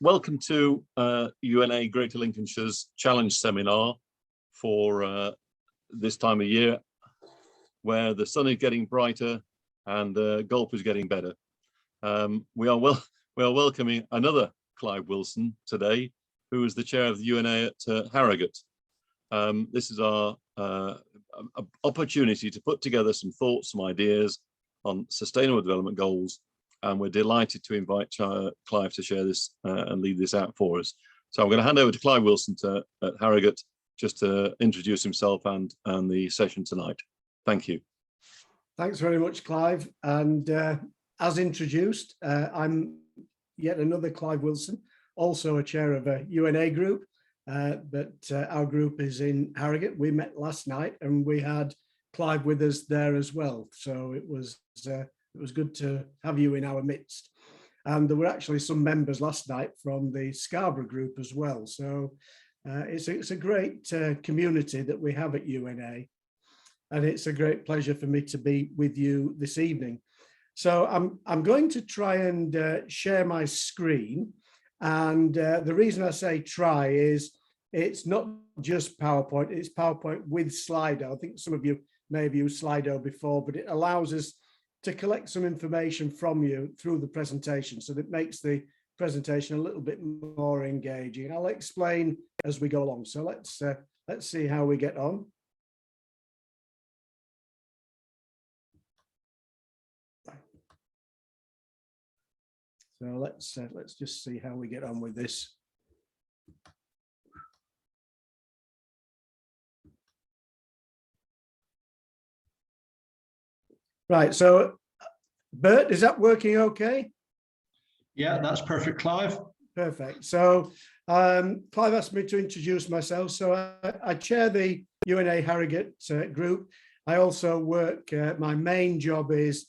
Welcome to UNA Greater Lincolnshire's Challenge Seminar for this time of year, where the sun is getting brighter and golf is getting better. We are welcoming another Clive Wilson today, who is the chair of the UNA at Harrogate. This is our opportunity to put together some thoughts, some ideas on sustainable development goals, and we're delighted to invite Clive to share this and lead this out for us. So I'm going to hand over to Clive Wilson at Harrogate just to introduce himself and the session tonight. Thank you. Thanks very much, Clive. And as introduced, I'm yet another Clive Wilson, also a chair of a UNA group, but our group is in Harrogate. We met last night and we had Clive with us there as well. So it was good to have you in our midst. And there were actually some members last night from the Scarborough group as well. So it's a great community that we have at UNA. And it's a great pleasure for me to be with you this evening. So I'm going to try and share my screen. And the reason I say try is it's not just PowerPoint, it's PowerPoint with Slido. I think some of you may have used Slido before, but it allows us to collect some information from you through the presentation, so that makes the presentation a little bit more engaging. I'll explain as we go along. So let's see how we get on. So let's just see how we get on with this. Right, so Bert, is that working okay? Yeah, that's perfect, Clive. Perfect. So Clive asked me to introduce myself. So I chair the UNA Harrogate group. I also work, my main job is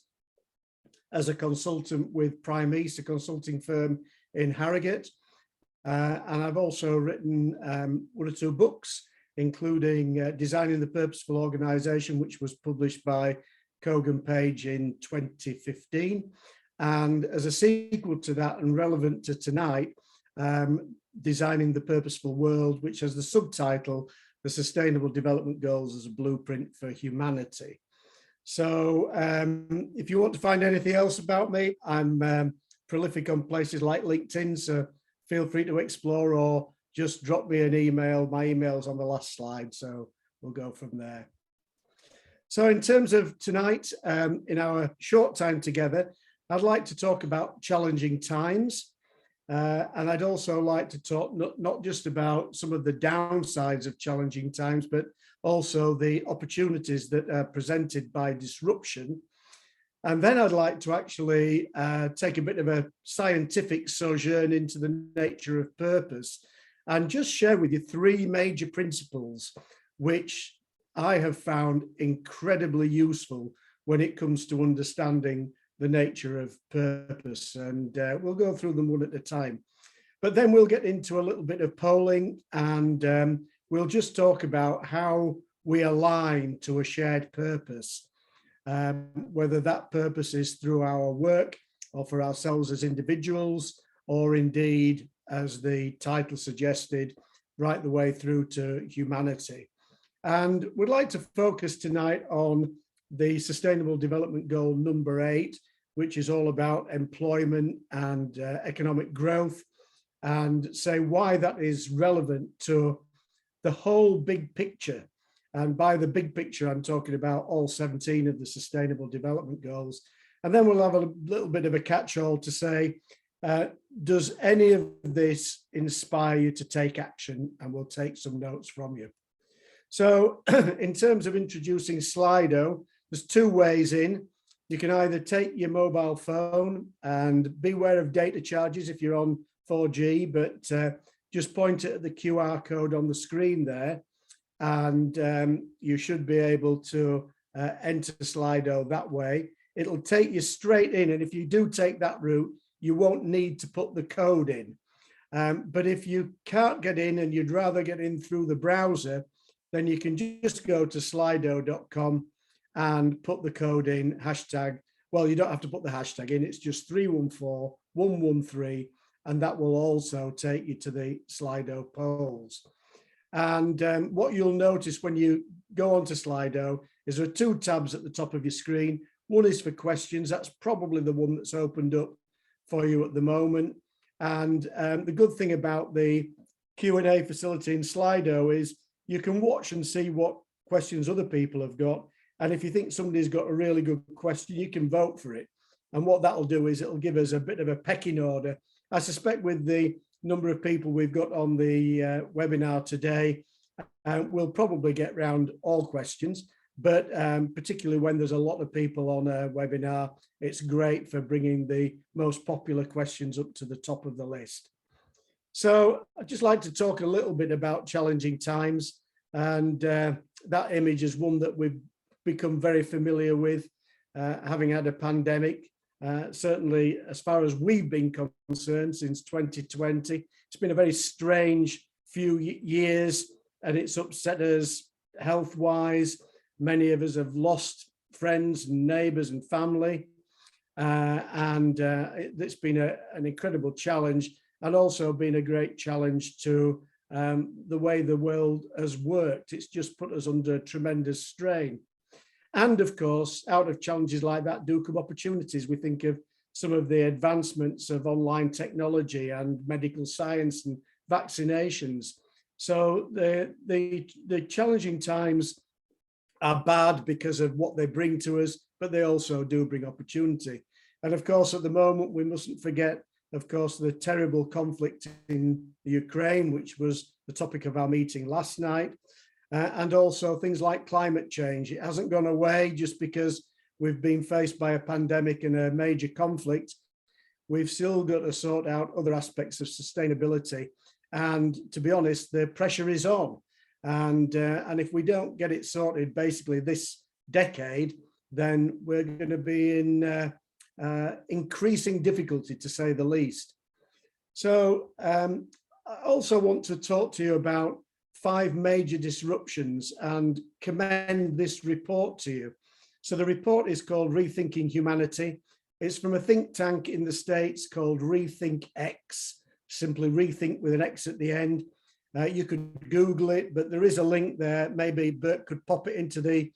as a consultant with Prime East, a consulting firm in Harrogate. And I've also written one or two books, including Designing the Purposeful Organisation, which was published by Kogan Page in 2015. And as a sequel to that and relevant to tonight, Designing the Purposeful World, which has the subtitle, The Sustainable Development Goals as a Blueprint for Humanity. So if you want to find anything else about me, I'm prolific on places like LinkedIn, so feel free to explore or just drop me an email. My email's on the last slide, so we'll go from there. So in terms of tonight, in our short time together, I'd like to talk about challenging times. And I'd also like to talk not just about some of the downsides of challenging times, but also the opportunities that are presented by disruption. And then I'd like to actually take a bit of a scientific sojourn into the nature of purpose and just share with you three major principles which I have found incredibly useful when it comes to understanding the nature of purpose. And we'll go through them one at a time. But then we'll get into a little bit of polling, and we'll just talk about how we align to a shared purpose, whether that purpose is through our work or for ourselves as individuals, or indeed, as the title suggested, right the way through to humanity. And we'd like to focus tonight on the Sustainable Development Goal number 8, which is all about employment and economic growth, and say why that is relevant to the whole big picture. And by the big picture, I'm talking about all 17 of the Sustainable Development Goals. And then we'll have a little bit of a catch-all to say, does any of this inspire you to take action? And we'll take some notes from you. So in terms of introducing Slido, there's two ways in. You can either take your mobile phone, and beware of data charges if you're on 4G, but just point it at the QR code on the screen there, and you should be able to enter Slido that way. It'll take you straight in, and if you do take that route, you won't need to put the code in. But if you can't get in and you'd rather get in through the browser, then you can just go to slido.com and put the code in, hashtag. Well, you don't have to put the hashtag in, it's just 314113, and that will also take you to the Slido polls. And what you'll notice when you go onto Slido is there are two tabs at the top of your screen. One is for questions. That's probably the one that's opened up for you at the moment. And the good thing about the Q&A facility in Slido is you can watch and see what questions other people have got. And if you think somebody's got a really good question, you can vote for it. And what that'll do is it'll give us a bit of a pecking order. I suspect with the number of people we've got on the webinar today, we'll probably get round all questions, but particularly when there's a lot of people on a webinar, it's great for bringing the most popular questions up to the top of the list. So I'd just like to talk a little bit about challenging times, and that image is one that we've become very familiar with, having had a pandemic. Certainly, as far as we've been concerned, since 2020, it's been a very strange few years, and it's upset us health-wise. Many of us have lost friends and neighbours and family, and it's been an incredible challenge, and also been a great challenge to the way the world has worked. It's just put us under tremendous strain. And of course, out of challenges like that do come opportunities. We think of some of the advancements of online technology and medical science and vaccinations. So the challenging times are bad because of what they bring to us, but they also do bring opportunity. And of course, at the moment, we mustn't forget, of course, the terrible conflict in Ukraine, which was the topic of our meeting last night. And also things like climate change. It hasn't gone away just because we've been faced by a pandemic and a major conflict. We've still got to sort out other aspects of sustainability. And to be honest, the pressure is on. And if we don't get it sorted basically this decade, then we're going to be in increasing difficulty, to say the least. So I also want to talk to you about 5 major disruptions and commend this report to you. So the report is called Rethinking Humanity. It's from a think tank in the States called Rethink X, simply rethink with an X at the end. You could Google it, but there is a link there. Maybe Bert could pop it into the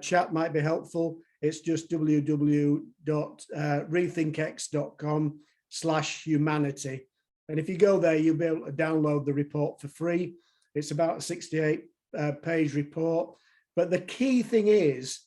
chat, might be helpful. It's just www.rethinkx.com/humanity. And if you go there, you'll be able to download the report for free. It's about a 68-page report. But the key thing is,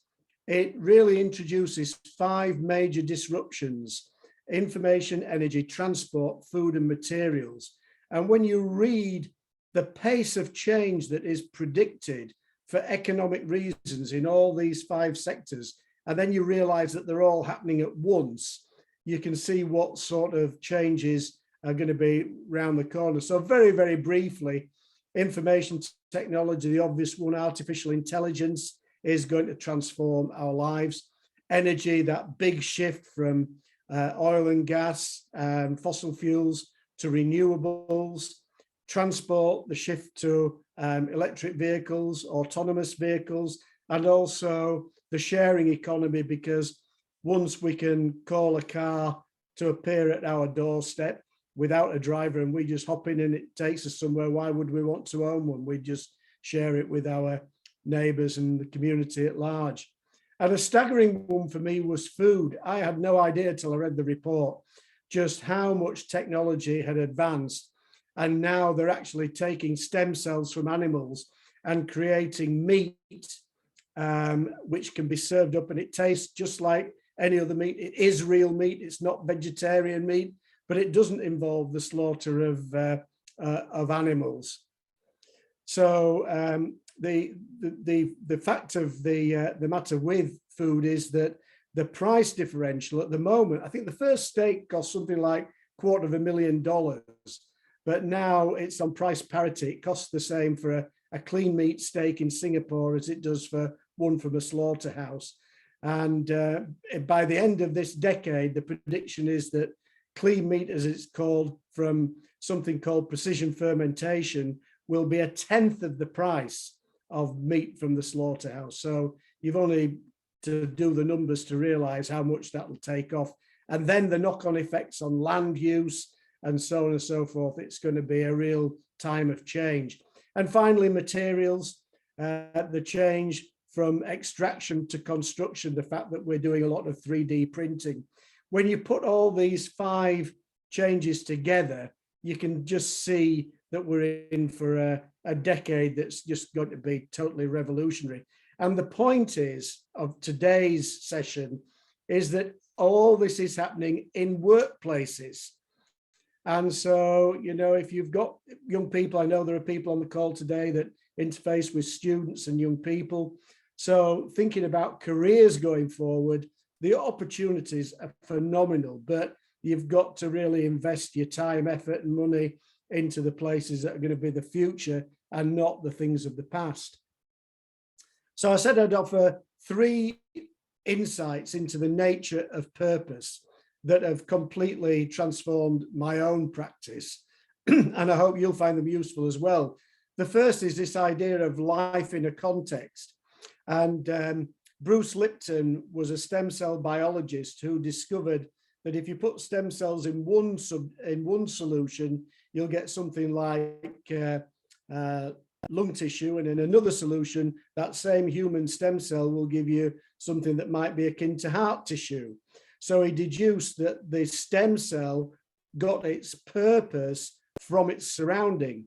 it really introduces 5 major disruptions: information, energy, transport, food, and materials. And when you read the pace of change that is predicted for economic reasons in all these 5 sectors, and then you realize that they're all happening at once, you can see what sort of changes are going to be around the corner. So very, very briefly, information technology, the obvious one. Artificial intelligence is going to transform our lives. Energy, that big shift from oil and gas and fossil fuels to renewables. Transport, the shift to electric vehicles, autonomous vehicles, and also the sharing economy, because once we can call a car to appear at our doorstep without a driver and we just hop in and it takes us somewhere, why would we want to own one? We just share it with our neighbours and the community at large. And a staggering one for me was food. I had no idea till I read the report just how much technology had advanced. And now they're actually taking stem cells from animals and creating meat, which can be served up, and it tastes just like any other meat. It is real meat. It's not vegetarian meat, but it doesn't involve the slaughter of animals. So the fact of the matter with food is that the price differential at the moment, I think the first steak cost something like $250,000, but now it's on price parity. It costs the same for a clean meat steak in Singapore as it does for one from a slaughterhouse. And by the end of this decade, the prediction is that clean meat, as it's called, from something called precision fermentation, will be 1/10 of the price of meat from the slaughterhouse. So you've only to do the numbers to realize how much that will take off. And then the knock-on effects on land use and so on and so forth. It's going to be a real time of change. And finally, materials, the change from extraction to construction, the fact that we're doing a lot of 3D printing. When you put all these 5 changes together, you can just see that we're in for a decade that's just going to be totally revolutionary. And the point is of today's session is that all this is happening in workplaces. And so, you know, if you've got young people, I know there are people on the call today that interface with students and young people. So thinking about careers going forward, the opportunities are phenomenal, but you've got to really invest your time, effort and money into the places that are going to be the future and not the things of the past. So I said I'd offer 3 insights into the nature of purpose that have completely transformed my own practice. And I hope you'll find them useful as well. The first is this idea of life in a context. And Bruce Lipton was a stem cell biologist who discovered that if you put stem cells in one solution, you'll get something like lung tissue, and in another solution, that same human stem cell will give you something that might be akin to heart tissue. So he deduced that the stem cell got its purpose from its surrounding.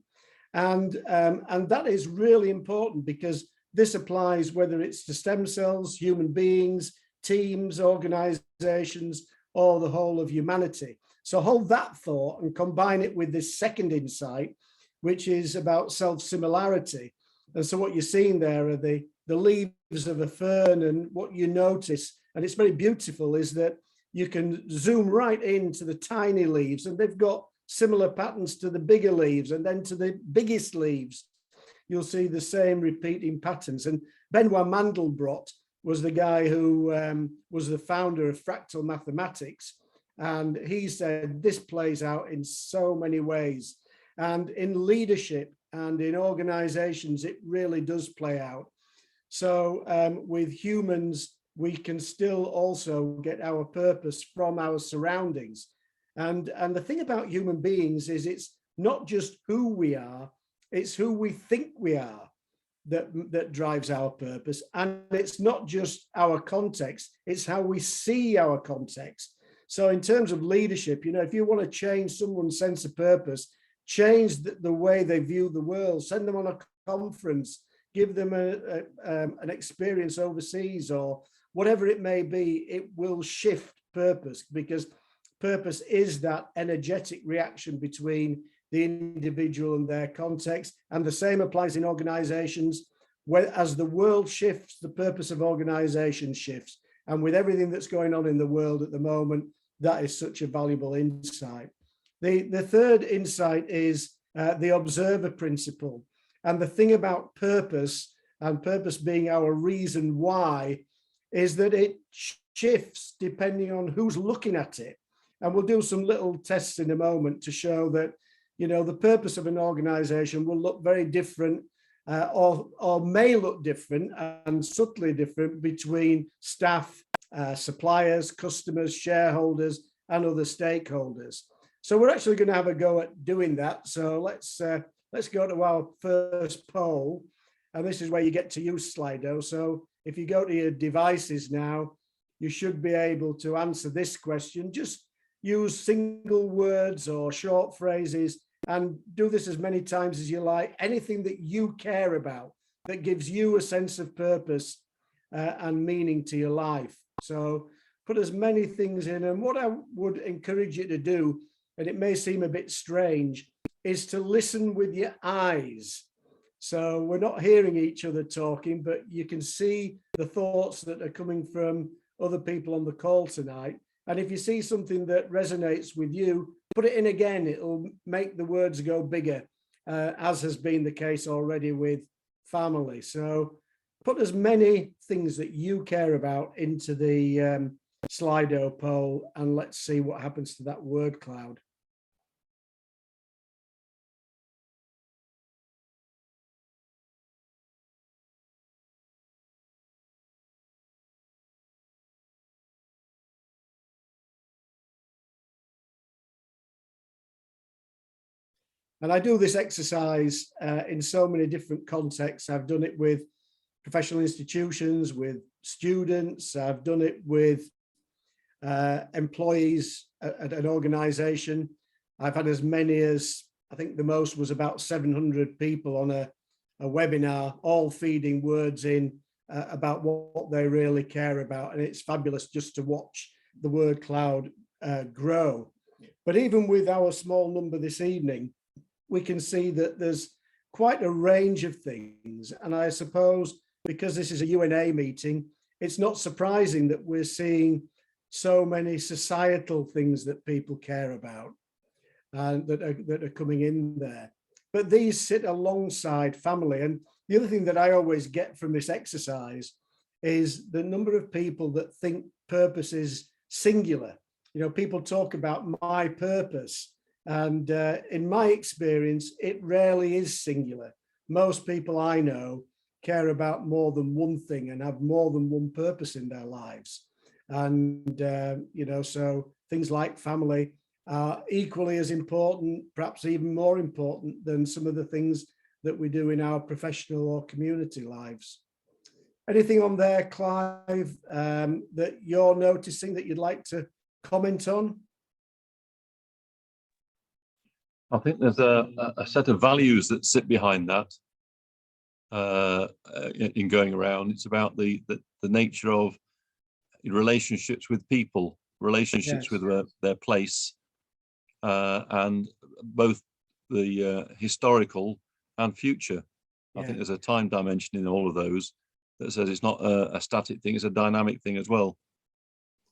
And that is really important, because this applies whether it's to stem cells, human beings, teams, organizations, or the whole of humanity. So hold that thought and combine it with this second insight, which is about self-similarity. And so what you're seeing there are the leaves of a fern, and what you notice, and it's very beautiful, is that you can zoom right into the tiny leaves, and they've got similar patterns to the bigger leaves, and then to the biggest leaves. You'll see the same repeating patterns. And Benoit Mandelbrot was the guy who was the founder of fractal mathematics. And he said this plays out in so many ways. And in leadership and in organizations, it really does play out. So with humans, we can still also get our purpose from our surroundings. And the thing about human beings is it's not just who we are, it's who we think we are that drives our purpose. And it's not just our context, it's how we see our context. So in terms of leadership, you know, if you want to change someone's sense of purpose, change the way they view the world, send them on a conference, give them an experience overseas or whatever it may be, it will shift purpose, because purpose is that energetic reaction between the individual and their context. And the same applies in organizations, where as the world shifts, the purpose of organization shifts. And with everything that's going on in the world at the moment, that is such a valuable insight. The third insight is the observer principle. And the thing about purpose, and purpose being our reason why, is that it shifts depending on who's looking at it. And we'll do some little tests in a moment to show that, you know, the purpose of an organization will look very different or may look different and subtly different between staff, suppliers, customers, shareholders, and other stakeholders. So we're actually going to have a go at doing that. So let's go to our first poll. And this is where you get to use Slido. So if you go to your devices now, you should be able to answer this question. Just use single words or short phrases, and do this as many times as you like. Anything that you care about, that gives you a sense of purpose and meaning to your life. So put as many things in. And what I would encourage you to do, and it may seem a bit strange, is to listen with your eyes. So we're not hearing each other talking, but you can see the thoughts that are coming from other people on the call tonight. And if you see something that resonates with you, put it in again. It'll make the words go bigger, as has been the case already with family. So put as many things that you care about into the Slido poll, and let's see what happens to that word cloud. And I do this exercise in so many different contexts. I've done it with professional institutions, with students. I've done it with employees at an organization. I've had as many as, I think the most was about 700 people on a webinar, all feeding words in about what they really care about. And it's fabulous just to watch the word cloud grow. But even with our small number this evening, we can see that there's quite a range of things. And I suppose because this is a UNA meeting, it's not surprising that we're seeing so many societal things that people care about and that are coming in there. But these sit alongside family. And the other thing that I always get from this exercise is the number of people that think purpose is singular. You know, people talk about my purpose. And in my experience, it rarely is singular. Most people I know care about more than one thing and have more than one purpose in their lives. And, you know, so things like family are equally as important, perhaps even more important than some of the things that we do in our professional or community lives. Anything on there, Clive, that you're noticing that you'd like to comment on? I think there's a set of values that sit behind that in going around. It's about the nature of relationships with people, relationships with their place, and both the historical and future. I think there's a time dimension in all of those that says it's not a static thing, it's a dynamic thing as well.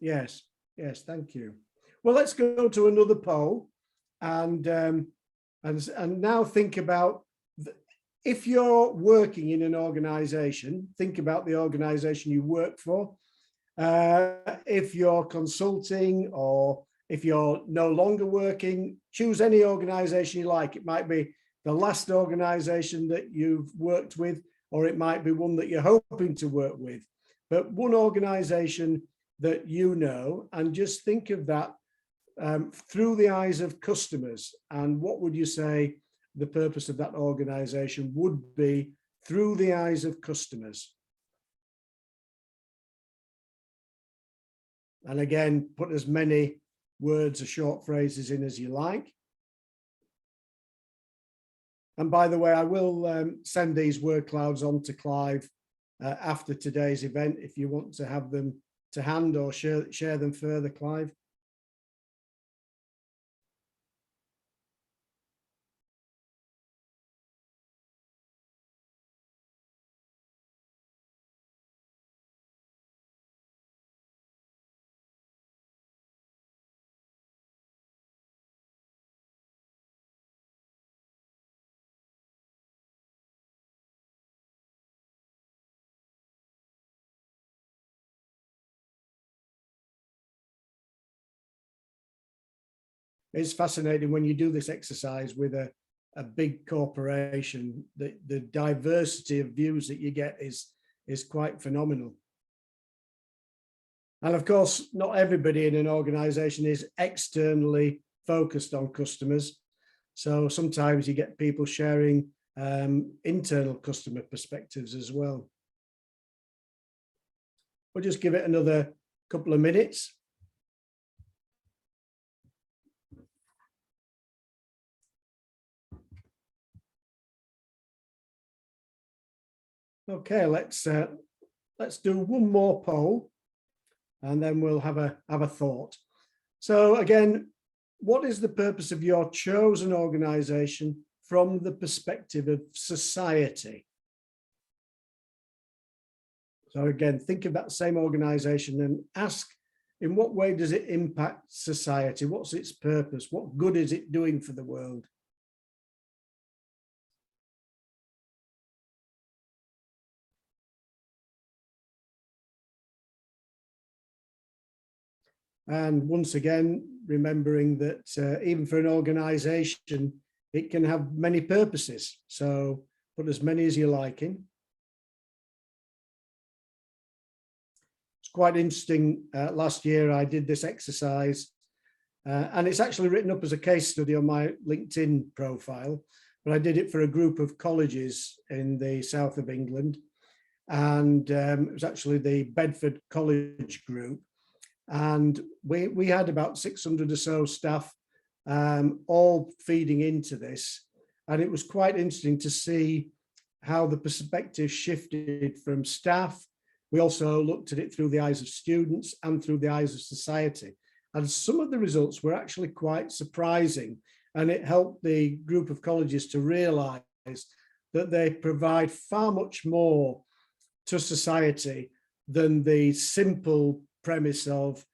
Yes, yes, thank you. Well, let's go to another poll and now think about if you're working in an organization, think about the organization you work for. If you're consulting or if you're no longer working, choose any organization you like. It might be the last organization that you've worked with, or it might be one that you're hoping to work with. But one organization that you know, and just think of that through the eyes of customers. And what would you say the purpose of that organization would be through the eyes of customers? And again, put as many words or short phrases in as you like. And by the way, I will send these word clouds on to Clive after today's event if you want to have them to hand or share them further, Clive. It's fascinating when you do this exercise with a big corporation, the diversity of views that you get is quite phenomenal. And of course, not everybody in an organization is externally focused on customers. So sometimes you get people sharing internal customer perspectives as well. We'll just give it another couple of minutes. Okay, let's do one more poll, and then we'll have a thought. So again, what is the purpose of your chosen organization from the perspective of society? So again, think of that same organization and ask, in what way does it impact society? What's its purpose? What good is it doing for the world? And once again, remembering that even for an organization, it can have many purposes. So put as many as you like in. It's quite interesting. Last year, I did this exercise And it's actually written up as a case study on my LinkedIn profile, but I did it for a group of colleges in the south of England. And it was actually the Bedford College group. And we had about 600 or so staff all feeding into this. And it was quite interesting to see how the perspective shifted from staff. We also looked at it through the eyes of students and through the eyes of society. And some of the results were actually quite surprising. And it helped the group of colleges to realize that they provide far much more to society than the simple premise of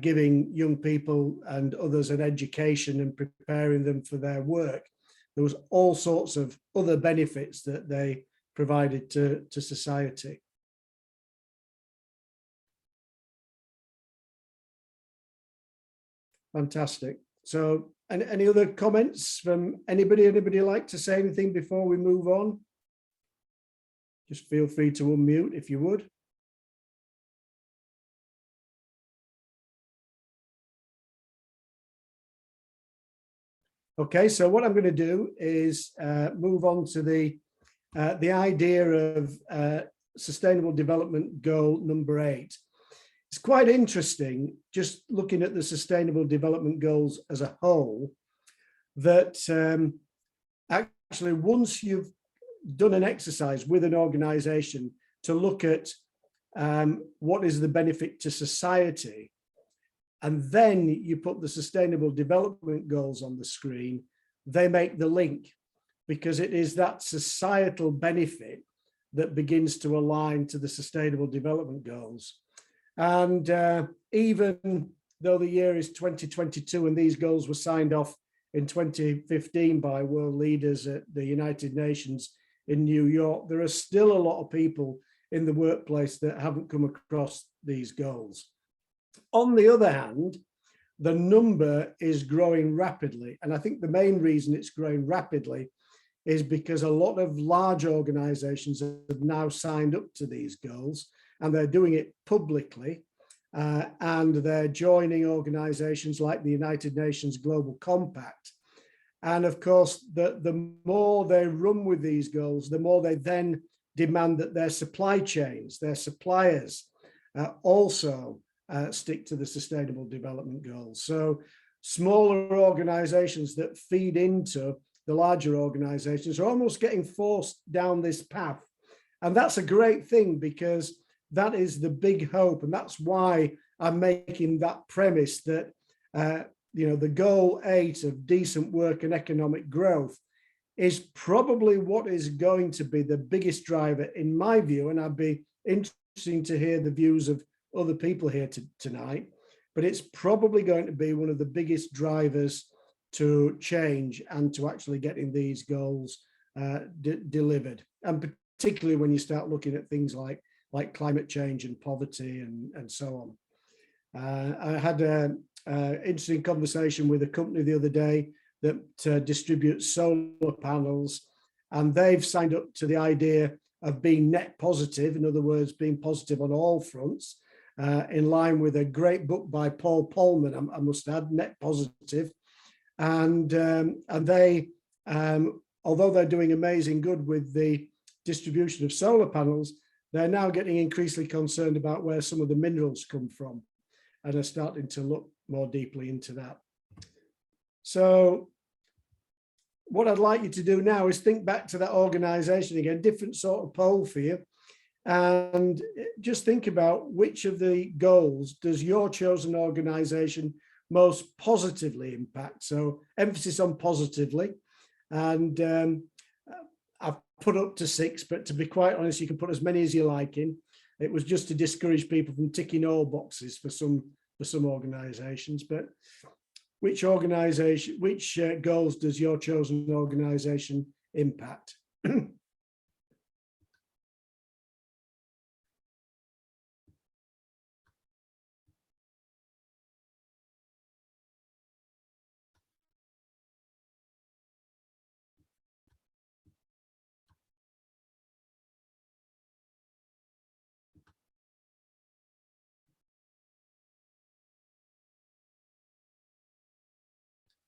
giving young people and others an education and preparing them for their work. There was all sorts of other benefits that they provided to society. Fantastic. So, any other comments from anybody? Anybody like to say anything before we move on? Just feel free to unmute if you would. Okay, so what I'm going to do is move on to the idea of Sustainable Development Goal number 8. It's quite interesting, just looking at the Sustainable Development Goals as a whole, that actually once you've done an exercise with an organization to look at what is the benefit to society, and then you put the Sustainable Development Goals on the screen, they make the link, because it is that societal benefit that begins to align to the Sustainable Development Goals. And even though the year is 2022 and these goals were signed off in 2015 by world leaders at the United Nations in New York, there are still a lot of people in the workplace that haven't come across these goals. On the other hand, the number is growing rapidly. And I think the main reason it's growing rapidly is because a lot of large organizations have now signed up to these goals, and they're doing it publicly. And they're joining organizations like the United Nations Global Compact. And of course, the more they run with these goals, the more they then demand that their supply chains, their suppliers also stick to the Sustainable Development Goals. So smaller organizations that feed into the larger organizations are almost getting forced down this path. And that's a great thing, because that is the big hope. And that's why I'm making that premise that, the goal 8 of decent work and economic growth is probably what is going to be the biggest driver, in my view. And I'd be interesting to hear the views of other people here tonight, but it's probably going to be one of the biggest drivers to change and to actually getting these goals delivered. And particularly when you start looking at things like climate change and poverty and so on. I had an interesting conversation with a company the other day that distributes solar panels, and they've signed up to the idea of being net positive, in other words, being positive on all fronts, in line with a great book by Paul Polman, I must add, Net Positive. And they, although they're doing amazing good with the distribution of solar panels, they're now getting increasingly concerned about where some of the minerals come from, and are starting to look more deeply into that. So what I'd like you to do now is think back to that organization again, different sort of poll for you, and just think about which of the goals does your chosen organization most positively impact. So emphasis on positively. And I've put up to 6, but to be quite honest, you can put as many as you like in. It was just to discourage people from ticking all boxes for some organizations. But which goals does your chosen organization impact?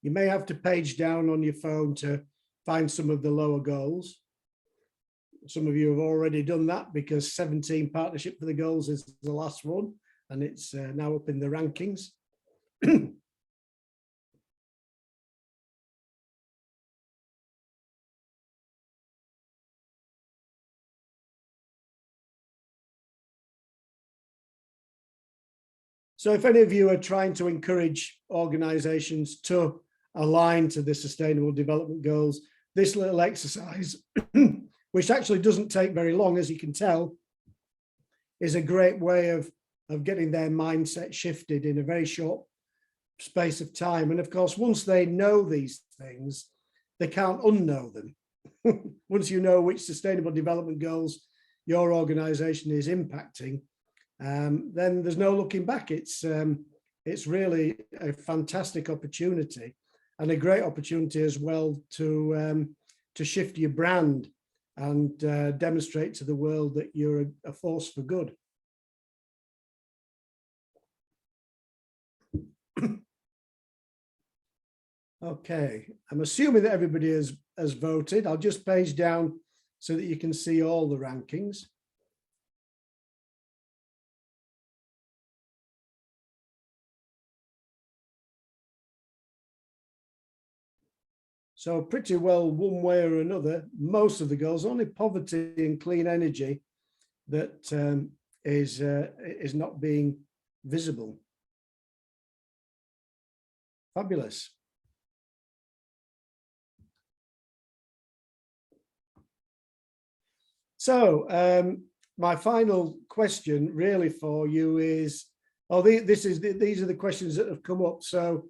You may have to page down on your phone to find some of the lower goals. Some of you have already done that because 17 Partnership for the Goals is the last one, and it's now up in the rankings. So if any of you are trying to encourage organisations to align to the Sustainable Development Goals, this little exercise, which actually doesn't take very long, as you can tell, is a great way of getting their mindset shifted in a very short space of time. And of course, once they know these things, they can't unknow them. Once you know which Sustainable Development Goals your organisation is impacting, then there's no looking back. It's really a fantastic opportunity, and a great opportunity as well to shift your brand and demonstrate to the world that you're a force for good. Okay, I'm assuming that everybody has voted. I'll just page down so that you can see all the rankings. So pretty well, one way or another, most of the goals, only poverty and clean energy that is not being visible. Fabulous. So my final question really for you is, these are the questions that have come up. So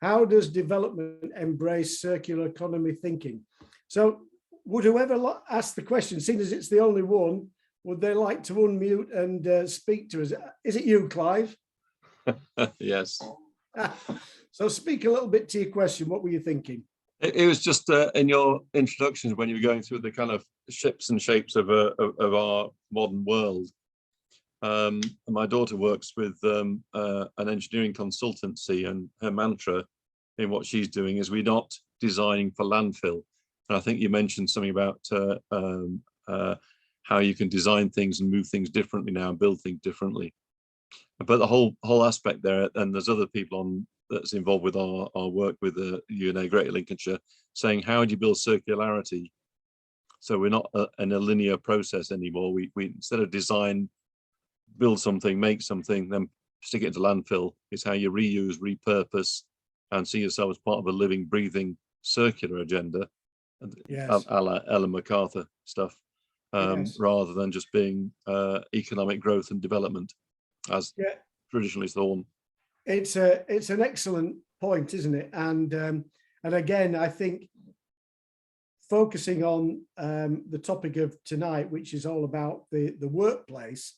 how does development embrace circular economy thinking? So would whoever ask the question, seeing as it's the only one, would they like to unmute and speak to us? Is it you, Clive? Yes. So speak a little bit to your question. What were you thinking? It was just in your introductions when you were going through the kind of ships and shapes of our modern world. My daughter works with an engineering consultancy, and her mantra in what she's doing is we're not designing for landfill. And I think you mentioned something about how you can design things and move things differently now and build things differently. But the whole aspect there, and there's other people on that's involved with our work with the UNA Greater Lincolnshire, saying how do you build circularity? So we're not in a linear process anymore. We instead of design, build something, make something, then stick it into landfill. It's how you reuse, repurpose, and see yourself as part of a living, breathing, circular agenda, Yes. a la Ellen MacArthur stuff, Yes. rather than just being economic growth and development, as traditionally thought. It's an excellent point, isn't it? And again, I think focusing on the topic of tonight, which is all about the workplace,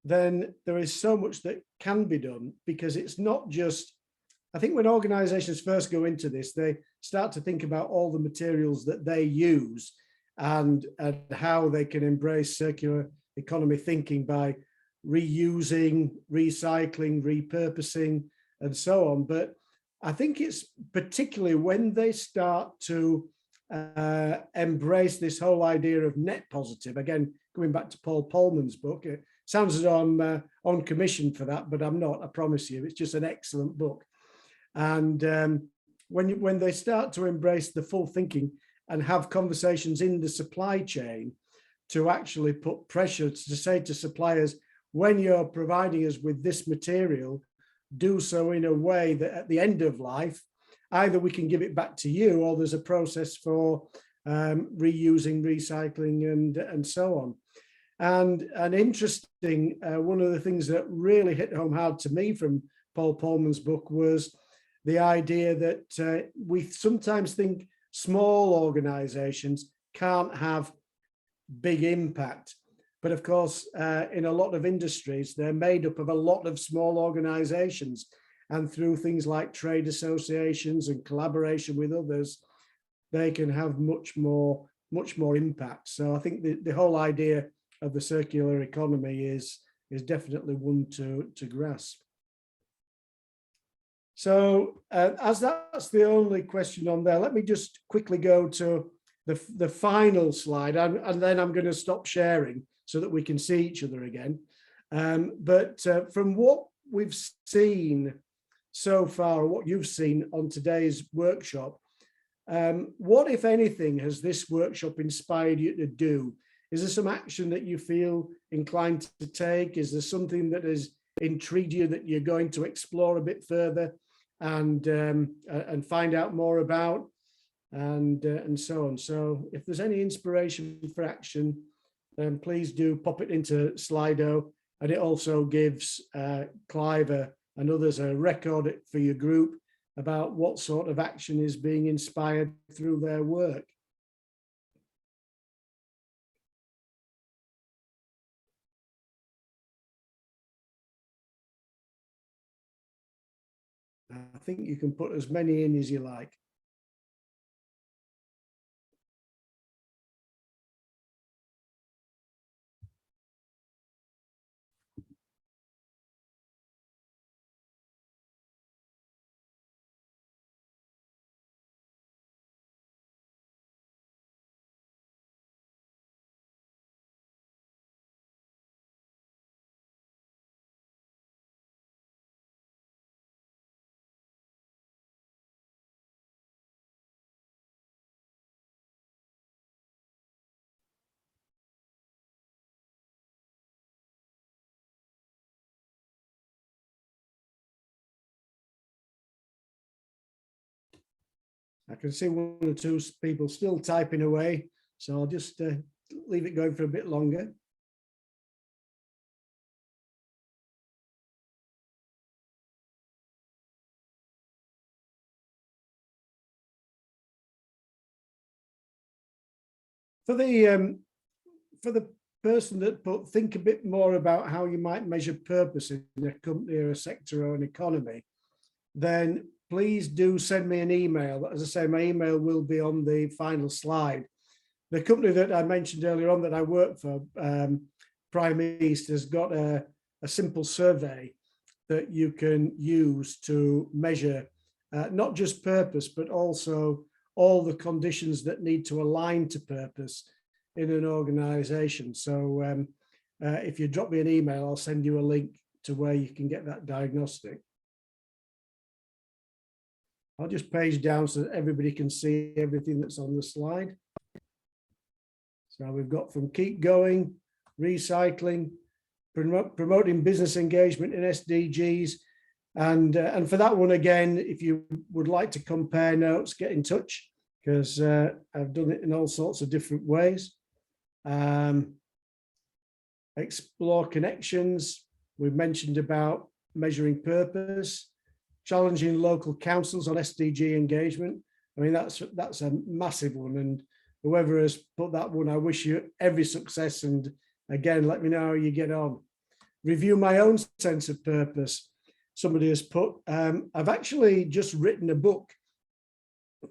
then there is so much that can be done, because it's not just, I think when organizations first go into this, they start to think about all the materials that they use and how they can embrace circular economy thinking by reusing, recycling, repurposing, and so on. But I think it's particularly when they start to embrace this whole idea of net positive. Again, going back to Paul Polman's book, it sounds as though I'm on commission for that, but I'm not, I promise you. It's just an excellent book. And when they start to embrace the full thinking and have conversations in the supply chain to actually put pressure to say to suppliers, when you're providing us with this material, do so in a way that at the end of life, either we can give it back to you, or there's a process for reusing, recycling, and so on. And interesting, one of the things that really hit home hard to me from Paul Polman's book was the idea that we sometimes think small organizations can't have big impact. But of course, in a lot of industries, they're made up of a lot of small organizations. And through things like trade associations and collaboration with others, they can have much more impact. So I think the whole idea of the circular economy is definitely one to grasp. So as that's the only question on there, let me just quickly go to the final slide, and then I'm going to stop sharing so that we can see each other again. But from what we've seen so far, what you've seen on today's workshop, what, if anything, has this workshop inspired you to do? Is there some action that you feel inclined to take? Is there something that has intrigued you that you're going to explore a bit further and find out more about, and so on? So if there's any inspiration for action, then please do pop it into Slido, and it also gives Clive and others a record for your group about what sort of action is being inspired through their work. I think you can put as many in as you like. I can see one or two people still typing away, so I'll just leave it going for a bit longer. For the person that think a bit more about how you might measure purpose in a company or a sector or an economy, then please do send me an email. As I say, my email will be on the final slide. The company that I mentioned earlier on that I work for, Prime East, has got a simple survey that you can use to measure not just purpose, but also all the conditions that need to align to purpose in an organization. So if you drop me an email, I'll send you a link to where you can get that diagnostic. I'll just page down so that everybody can see everything that's on the slide. So we've got from keep going, recycling, promoting business engagement in SDGs. And for that one, again, if you would like to compare notes, get in touch, because I've done it in all sorts of different ways. Explore connections. We've mentioned about measuring purpose, challenging local councils on SDG engagement. I mean, that's a massive one, and whoever has put that one, I wish you every success. And again, let me know how you get on. Review my own sense of purpose. Somebody has put, I've actually just written a book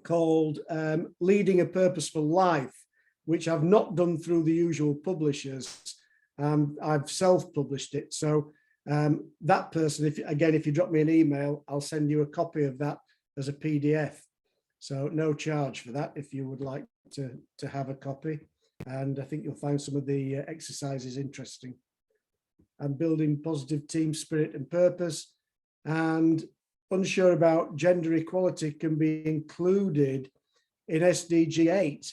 called Leading a Purposeful Life, which I've not done through the usual publishers. I've self-published it. So that person, if you drop me an email, I'll send you a copy of that as a PDF. So no charge for that if you would like to have a copy. And I think you'll find some of the exercises interesting. And building positive team spirit and purpose. And unsure about gender equality can be included in SDG 8.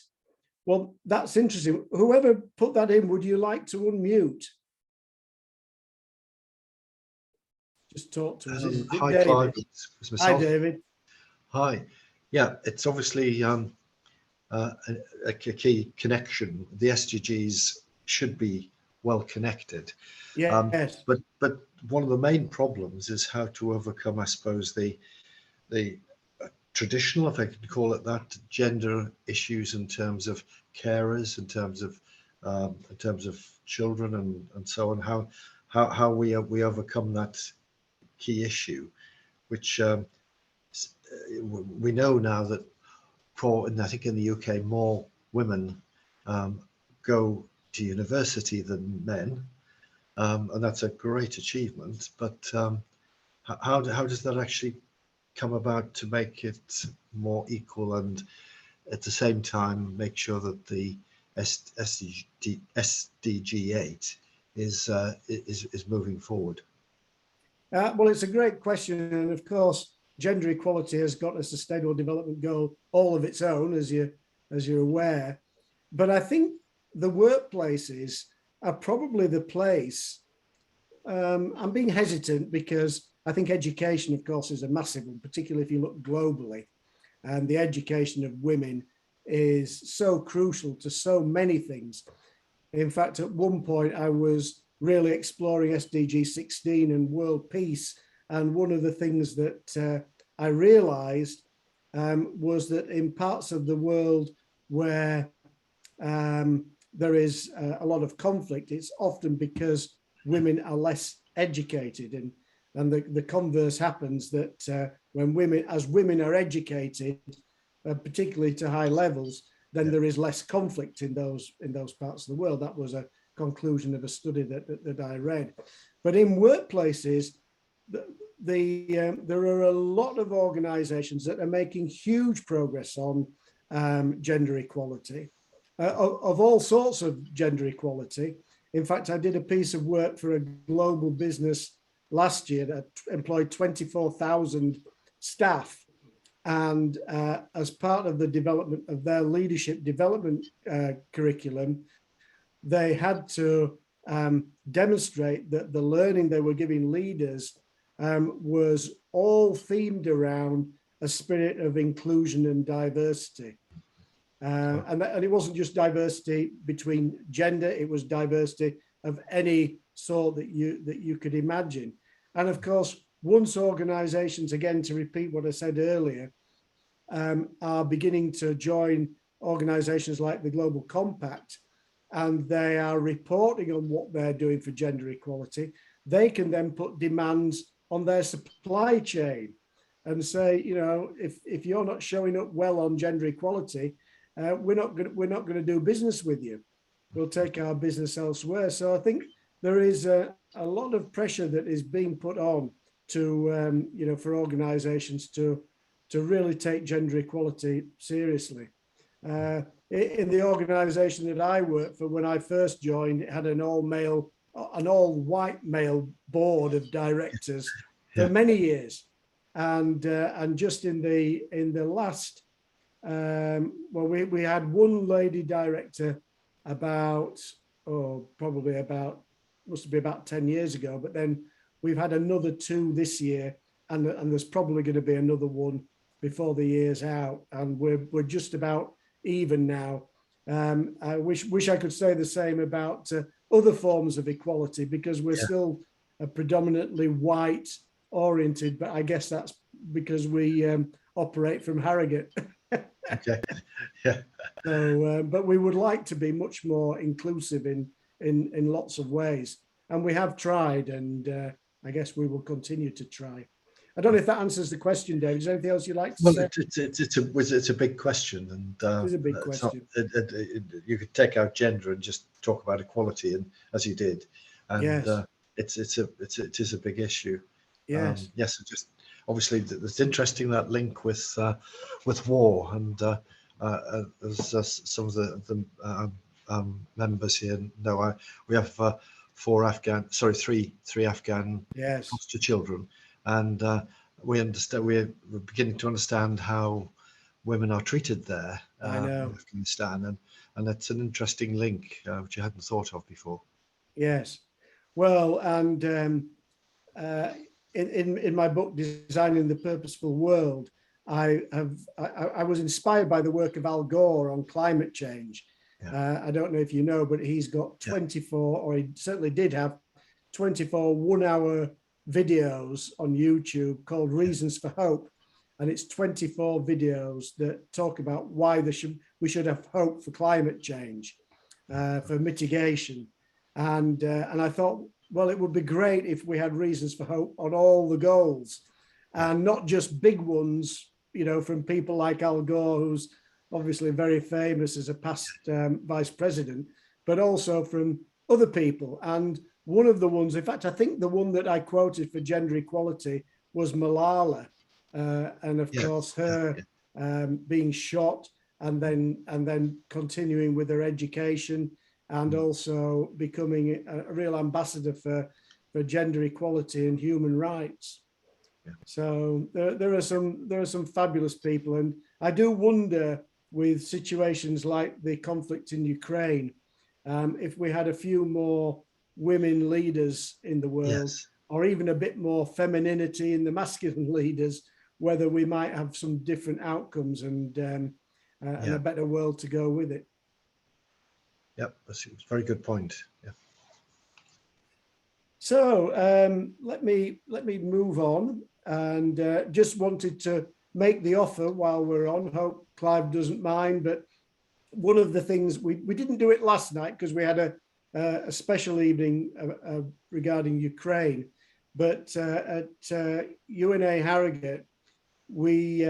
Well, that's interesting. Whoever put that in, would you like to unmute? Just talk to us. Hi, David? Clive. It's myself. Hi, David. Hi. Yeah, it's obviously a key connection. The SDGs should be well connected. Yes. But one of the main problems is how to overcome, I suppose, the traditional, if I could call it that, gender issues in terms of carers, in terms of children, and so on. How we overcome that key issue, which we know now that and I think in the UK more women go to university than men, and that's a great achievement. But how does that actually come about to make it more equal, and at the same time make sure that the SDG 8 is moving forward? Well, it's a great question, and of course, gender equality has got a sustainable development goal all of its own, as you're aware. But I think the workplaces are probably the place. I'm being hesitant because I think education, of course, is a massive one, particularly if you look globally. And the education of women is so crucial to so many things. In fact, at one point, I was really exploring SDG 16 and world peace. And one of the things that I realized was that in parts of the world where there is a lot of conflict, it's often because women are less educated, and the converse happens, that when women are educated, particularly to high levels, then there is less conflict in those parts of the world. That was a conclusion of a study that I read. But in workplaces, there are a lot of organizations that are making huge progress on gender equality, of all sorts of gender equality. In fact, I did a piece of work for a global business last year that employed 24,000 staff. And as part of the development of their leadership development curriculum, they had to demonstrate that the learning they were giving leaders was all themed around a spirit of inclusion and diversity. And it wasn't just diversity between gender, it was diversity of any sort that you could imagine. And of course, once organizations, again, to repeat what I said earlier, are beginning to join organizations like the Global Compact, and they are reporting on what they're doing for gender equality, they can then put demands on their supply chain and say, you know, if you're not showing up well on gender equality, we're not going to do business with you. We'll take our business elsewhere. So I think there is a lot of pressure that is being put on to, you know, for organizations to really take gender equality seriously. In the organization that I worked for, when I first joined, it had an all-white male board of directors for many years, and just in the last, well, we had one lady director about, must be about 10 years ago, but then we've had another 2 this year, and there's probably going to be another one before the year's out, and we're just about even now. I wish I could say the same about other forms of equality, because we're still predominantly white oriented, but I guess that's because we operate from Harrogate. Okay. Yeah. So, but we would like to be much more inclusive in lots of ways, and we have tried, and I guess we will continue to try. I don't know if that answers the question, David. Is there anything else you'd like to say? It's a big question, and It is a big question. You could take out gender and just talk about equality, and as you did, and Yes. it is a big issue. Yes. Yes, it just obviously it's interesting, that link with war, and as some of the members here know, we have three Afghan Yes. foster children, and we're beginning to understand how women are treated there in Afghanistan, and it's an interesting link which I hadn't thought of before. Yes. Well, and in my book, Designing the Purposeful World, I was inspired by the work of Al Gore on climate change. I don't know if you know, but he's got 24, or he certainly did have 24 one-hour videos on YouTube called Reasons for Hope. And it's 24 videos that talk about why we should have hope for climate change, for mitigation. And I thought, well, it would be great if we had reasons for hope on all the goals, and not just big ones, you know, from people like Al Gore, who's obviously very famous as a past vice president, but also from other people. And one of the ones, in fact, I think the one that I quoted for gender equality was Malala. and of Yeah. course her being shot and then continuing with her education and also becoming a real ambassador for gender equality and human rights. Yeah. So there are some fabulous people, and I do wonder with situations like the conflict in Ukraine, if we had a few more women leaders in the world, Yes. or even a bit more femininity in the masculine leaders, whether we might have some different outcomes and a better world to go with it. Yep, that's a very good point. Yeah. So let me move on, and just wanted to make the offer while we're on. Hope Clive doesn't mind, but one of the things we didn't do it last night because we had a special evening regarding Ukraine, but at UNA Harrogate we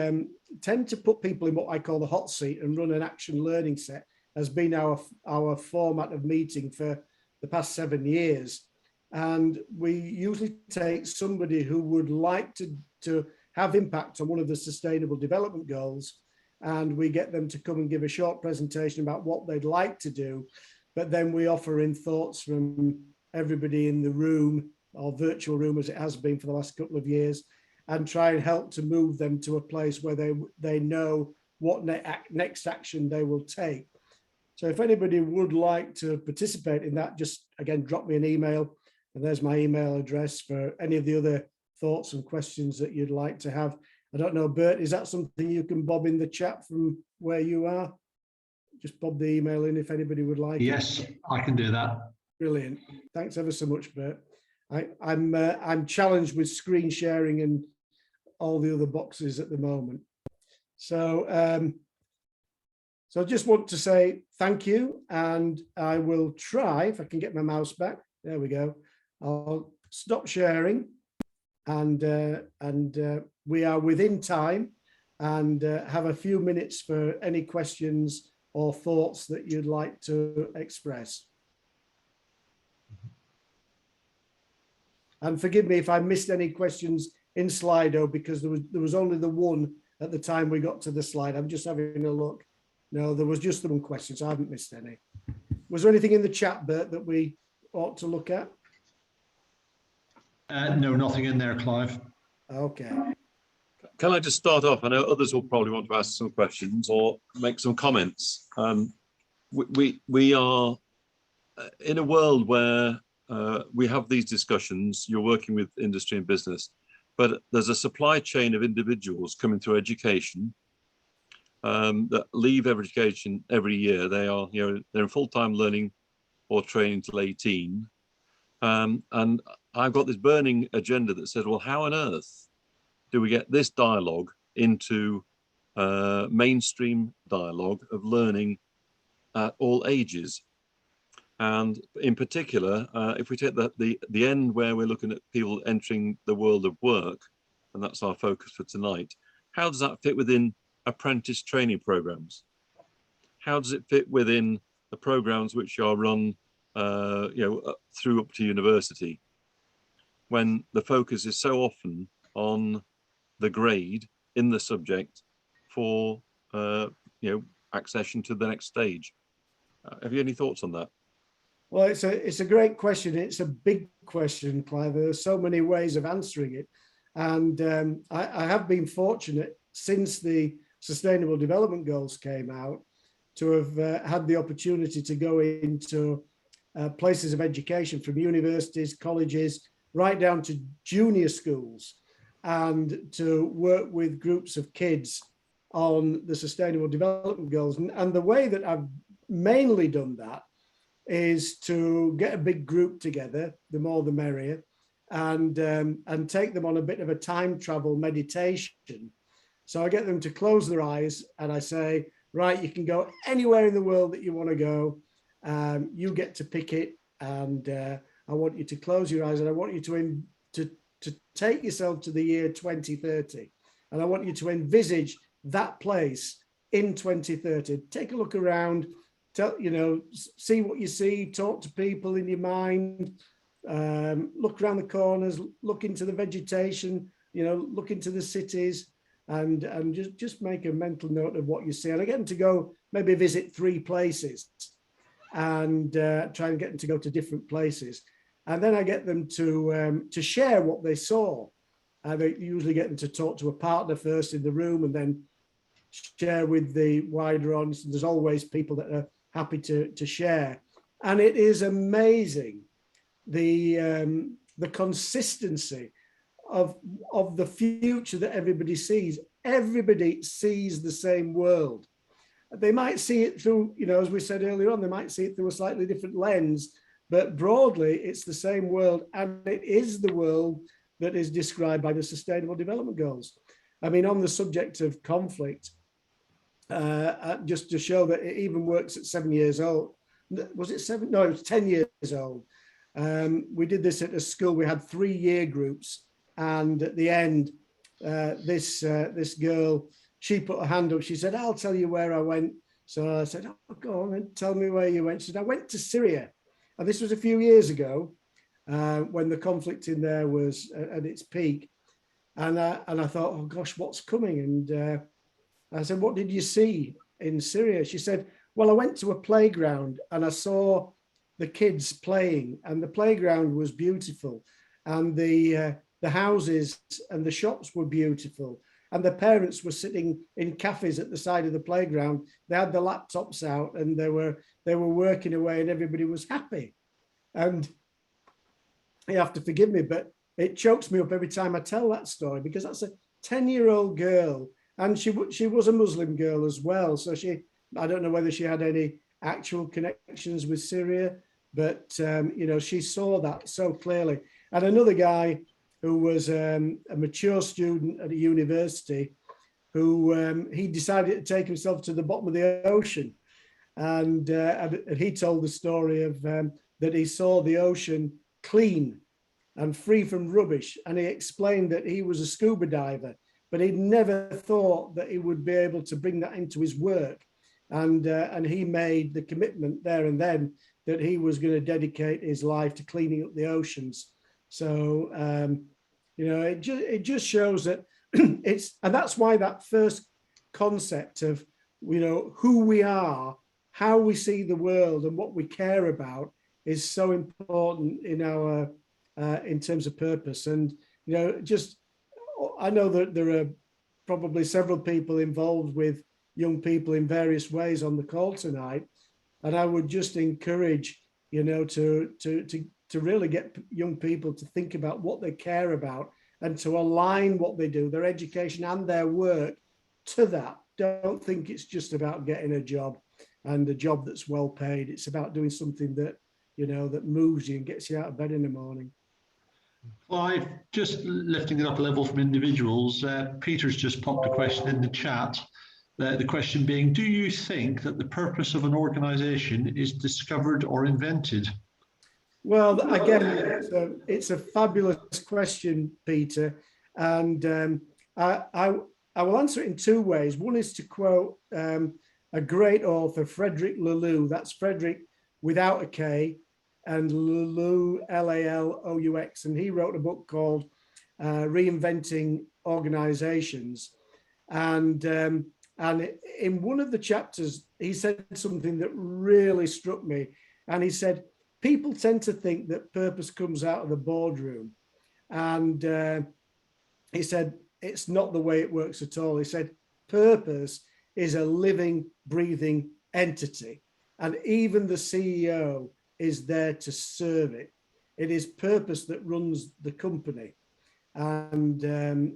tend to put people in what I call the hot seat and run an action learning set. Has been our format of meeting for the past 7 years. And we usually take somebody who would like to have impact on one of the sustainable development goals, and we get them to come and give a short presentation about what they'd like to do. But then we offer in thoughts from everybody in the room, or virtual room as it has been for the last couple of years, and try and help to move them to a place where they know what next action they will take. So if anybody would like to participate in that, just again, drop me an email. And there's my email address for any of the other thoughts and questions that you'd like to have. I don't know, Bert, is that something you can bob in the chat from where you are? Just bob the email in if anybody would like. Yes, I can do that. Brilliant. Thanks ever so much, Bert. I'm challenged with screen sharing and all the other boxes at the moment. So, so I just want to say thank you, and I will try, if I can get my mouse back, there we go. I'll stop sharing, and we are within time, and have a few minutes for any questions or thoughts that you'd like to express. And forgive me if I missed any questions in Slido, because there was only the one at the time we got to the slide. I'm just having a look. No, there was just the one question, so I haven't missed any. Was there anything in the chat, Bert, that we ought to look at? No, nothing in there, Clive. Okay. Can I just start off? I know others will probably want to ask some questions or make some comments. We are in a world where we have these discussions. You're working with industry and business, but there's a supply chain of individuals coming through education that leave education every year. They are, they're in full-time learning or training till 18. And I've got this burning agenda that says, well, how on earth do we get this dialogue into mainstream dialogue of learning at all ages? And in particular, if we take the end where we're looking at people entering the world of work, and that's our focus for tonight, how does that fit within apprentice training programs? How does it fit within the programs which are run through up to university, when the focus is so often on the grade in the subject for accession to the next stage? Have you any thoughts on that? Well, it's a great question. It's a big question, Clive. There are so many ways of answering it. And I have been fortunate since the Sustainable Development Goals came out to have had the opportunity to go into places of education, from universities, colleges, right down to junior schools, and to work with groups of kids on the Sustainable Development Goals. And the way that I've mainly done that is to get a big group together, the more the merrier, and take them on a bit of a time travel meditation. So I get them to close their eyes and I say, right, you can go anywhere in the world that you want to go. You get to pick it, and I want you to close your eyes, and I want you to take yourself to the year 2030, and I want you to envisage that place in 2030. Take a look around, see what you see, talk to people in your mind, look around the corners, look into the vegetation, look into the cities, and just make a mental note of what you see. And I get them to go maybe visit 3 places and try and get them to go to different places. And then I get them to share what they saw. They usually get them to talk to a partner first in the room and then share with the wider audience. There's always people that are happy to share. And it is amazing the consistency of the future that everybody sees. Everybody sees the same world. They might see it through, as we said earlier on, they might see it through a slightly different lens, but broadly it's the same world, and it is the world that is described by the Sustainable Development Goals. I mean, on the subject of conflict, just to show that it even works at 7 years old. Was it 7? No, it was 10 years old. We did this at a school. We had 3 year groups, and at the end, this girl, she put her hand up. She said, "I'll tell you where I went." So I said, "Oh, go on and tell me where you went." She said, "I went to Syria," and this was a few years ago when the conflict in there was at its peak. And I thought, "Oh gosh, what's coming?" And I said, "What did you see in Syria?" She said, "Well, I went to a playground and I saw the kids playing, and the playground was beautiful, and the houses and the shops were beautiful, and the parents were sitting in cafes at the side of the playground. They had the laptops out and they were working away, and everybody was happy." And you have to forgive me, but it chokes me up every time I tell that story, because that's a 10-year-old girl, and she was a Muslim girl as well. So I don't know whether she had any actual connections with Syria, but she saw that so clearly. And another guy who was a mature student at a university, who he decided to take himself to the bottom of the ocean, and he told the story of that he saw the ocean clean and free from rubbish, and he explained that he was a scuba diver, but he'd never thought that he would be able to bring that into his work. And he made the commitment there and then that he was going to dedicate his life to cleaning up the oceans. So, it just shows that and that's why that first concept of, who we are, how we see the world and what we care about is so important in our, in terms of purpose. And, I know that there are probably several people involved with young people in various ways on the call tonight, and I would just encourage to really get young people to think about what they care about and to align what they do, their education and their work, to that. Don't think it's just about getting a job and a job that's well paid. It's about doing something that that moves you and gets you out of bed in the morning. Clive, just lifting it up a level from individuals, Peter's just popped a question in the chat. The question being, do you think that the purpose of an organisation is discovered or invented? Well, again, it's a fabulous question, Peter. And I will answer it in 2 ways. One is to quote a great author, Frederick Laloux. That's Frederick without a K, and Laloux, Lalous. And he wrote a book called Reinventing Organizations. And in one of the chapters, he said something that really struck me. And he said, people tend to think that purpose comes out of the boardroom. And he said, it's not the way it works at all. He said, purpose is a living, breathing entity. And even the CEO is there to serve it. It is purpose that runs the company. And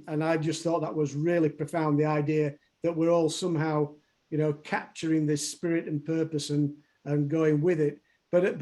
I just thought that was really profound, the idea that we're all somehow, capturing this spirit and purpose and going with it. But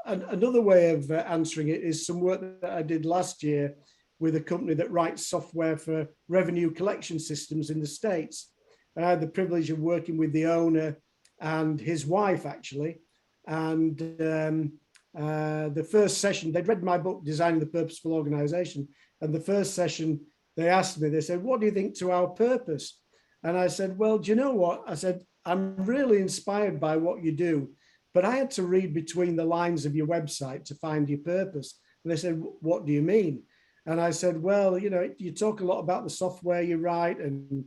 another way of answering it is some work that I did last year with a company that writes software for revenue collection systems in the States. And I had the privilege of working with the owner and his wife, actually. And the first session, they'd read my book, Designing the Purposeful Organization. And the first session, they asked me, they said, what do you think to our purpose? And I said, well, do you know what? I said, I'm really inspired by what you do, but I had to read between the lines of your website to find your purpose. And they said, what do you mean? And I said, well, you know, you talk a lot about the software you write and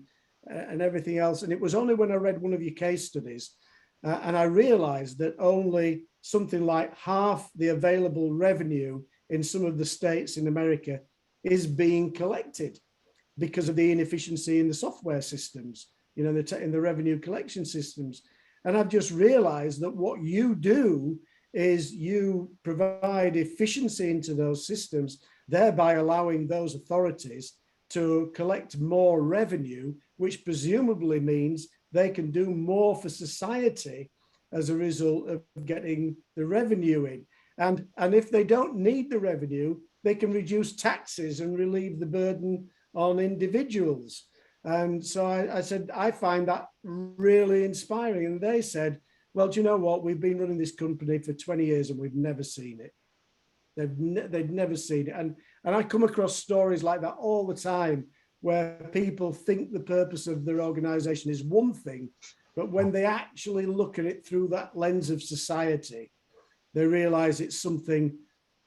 everything else. And it was only when I read one of your case studies and I realized that only something like half the available revenue in some of the states in America is being collected because of the inefficiency in the software systems, you know, in the revenue collection systems. And I've just realized that what you do is you provide efficiency into those systems, thereby allowing those authorities to collect more revenue, which presumably means they can do more for society as a result of getting the revenue in. And if they don't need the revenue, they can reduce taxes and relieve the burden on individuals. And so I said, I find that really inspiring. And they said, well, do you know what? We've been running this company for 20 years and we've never seen it. They've never seen it. And I come across stories like that all the time where people think the purpose of their organization is one thing, but when they actually look at it through that lens of society, they realize it's something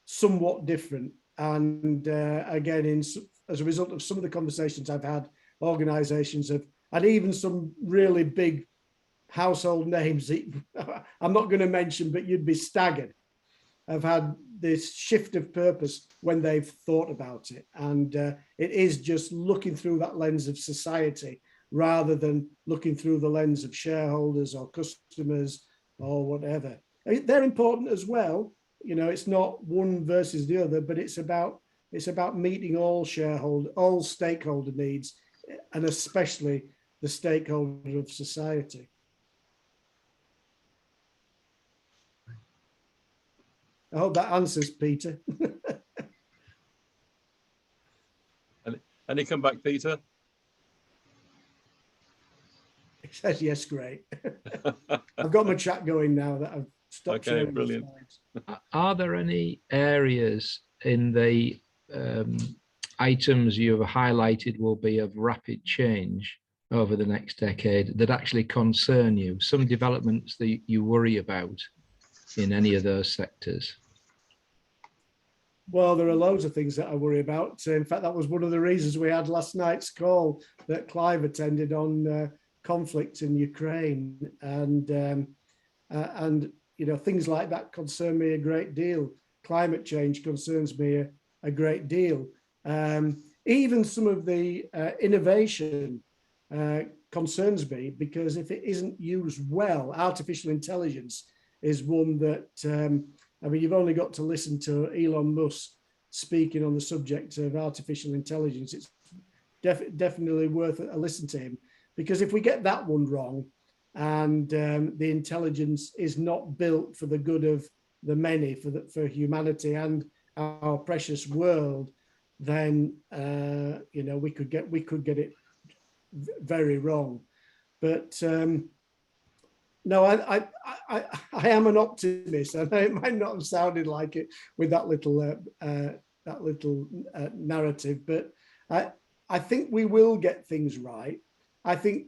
somewhat different. And again, as a result of some of the conversations I've had, organizations have, and even some really big household names that I'm not going to mention, but you'd be staggered, have had this shift of purpose when they've thought about it. And it is just looking through that lens of society rather than looking through the lens of shareholders or customers or whatever. They're important as well. You know, it's not one versus the other, but it's about meeting all stakeholder needs, and especially the stakeholder of society. I hope that answers, Peter. Any come back, Peter? He says, yes, great. I've got my chat going now that I've stopped sharing. Brilliant. Are there any areas in the items you have highlighted will be of rapid change over the next decade that actually concern you? Some developments that you worry about in any of those sectors? Well, there are loads of things that I worry about. In fact, that was one of the reasons we had last night's call that Clive attended on conflict in Ukraine, and you know, things like that concern me a great deal. Climate change concerns me a great deal. Even some of the innovation concerns me, because if it isn't used well, artificial intelligence is one that, I mean, you've only got to listen to Elon Musk speaking on the subject of artificial intelligence. It's definitely worth a listen to him, because if we get that one wrong and the intelligence is not built for the good of the many, for humanity and our precious world, then you know, we could get it very wrong. But no, I am an optimist, and it might not have sounded like it with that little narrative, but I think we will get things right. I think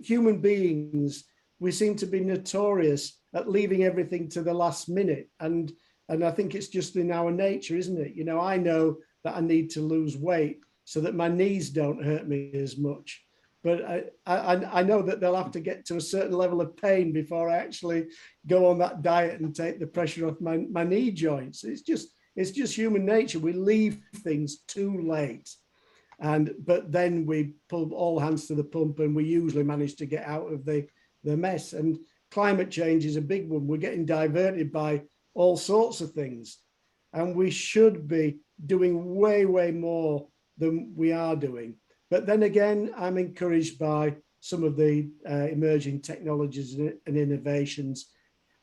human beings, we seem to be notorious at leaving everything to the last minute, and I think it's just in our nature, isn't it? You know, I know that I need to lose weight so that my knees don't hurt me as much. But I know that they'll have to get to a certain level of pain before I actually go on that diet and take the pressure off my knee joints. It's just human nature. We leave things too late, but then we pull all hands to the pump, and we usually manage to get out of the mess. And climate change is a big one. We're getting diverted by all sorts of things, and we should be doing way more than we are doing. But then again, I'm encouraged by some of the emerging technologies and innovations.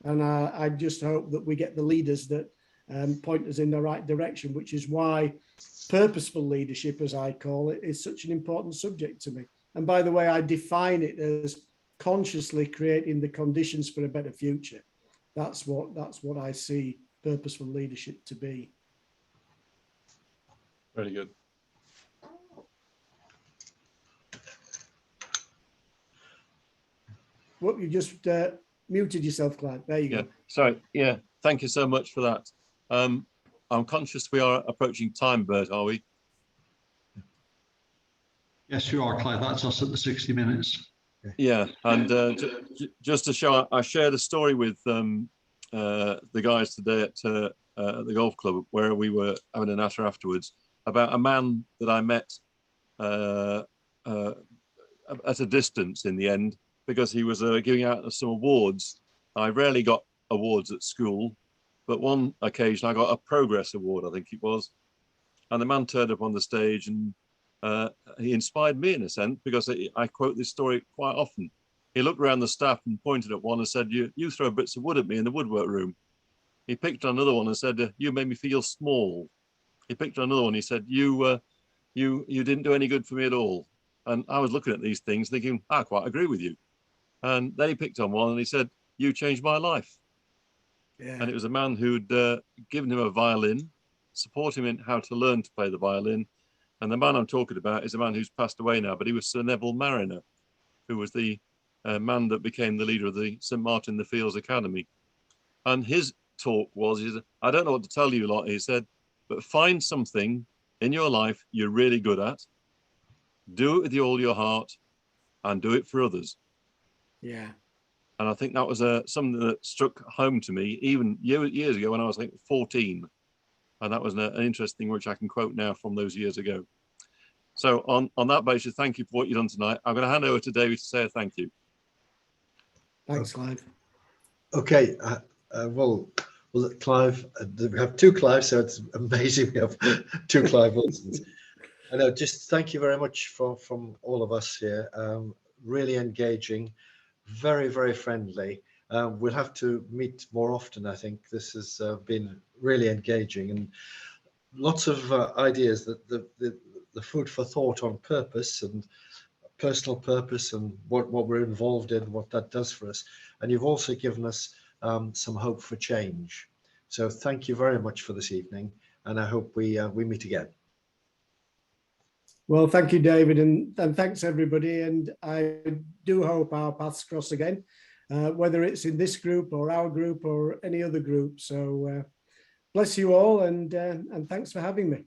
And I just hope that we get the leaders that point us in the right direction, which is why purposeful leadership, as I call it, is such an important subject to me. And by the way, I define it as consciously creating the conditions for a better future. That's what I see purposeful leadership to be. Very good. Well, you just muted yourself, Clive. There you go. Sorry. Yeah. Thank you so much for that. I'm conscious we are approaching time, Bert, are we? Yes, you are, Clive. That's us at the 60 minutes. Yeah, and just to show, I shared a story with the guys today at the golf club where we were having a natter afterwards about a man that I met at a distance in the end, because he was giving out some awards. I rarely got awards at school, but one occasion I got a progress award, I think it was. And the man turned up on the stage and he inspired me in a sense, because I quote this story quite often. He looked around the staff and pointed at one and said, you throw bits of wood at me in the woodwork room. He picked on another one and said, you made me feel small. He picked on another one. He said, you didn't do any good for me at all. And I was looking at these things thinking, I quite agree with you. And then he picked on one and he said, you changed my life. Yeah. And it was a man who'd given him a violin, support him in how to learn to play the violin. And the man I'm talking about is a man who's passed away now, but he was Sir Neville Marriner, who was the man that became the leader of the St. Martin in the Fields Academy. And his talk was, I don't know what to tell you lot, he said, but find something in your life you're really good at, do it with all your heart, and do it for others. Yeah. And I think that was something that struck home to me even years ago when I was, I think, 14. And that was an interesting which I can quote now from those years ago. So on that basis, thank you for what you've done tonight. I'm going to hand over to David to say a thank you. Thanks, Clive. Okay, well, Clive, we have two Clives, so it's amazing we have two Clive Wilsons. I know, just thank you very much from all of us here. Really engaging, very, very friendly. We'll have to meet more often, I think. This has been really engaging and lots of ideas, that the food for thought on purpose and personal purpose and what we're involved in, what that does for us. And you've also given us some hope for change. So thank you very much for this evening, and I hope we meet again. Well, thank you, David, and thanks everybody. And I do hope our paths cross again, whether it's in this group or our group or any other group. So bless you all, and thanks for having me.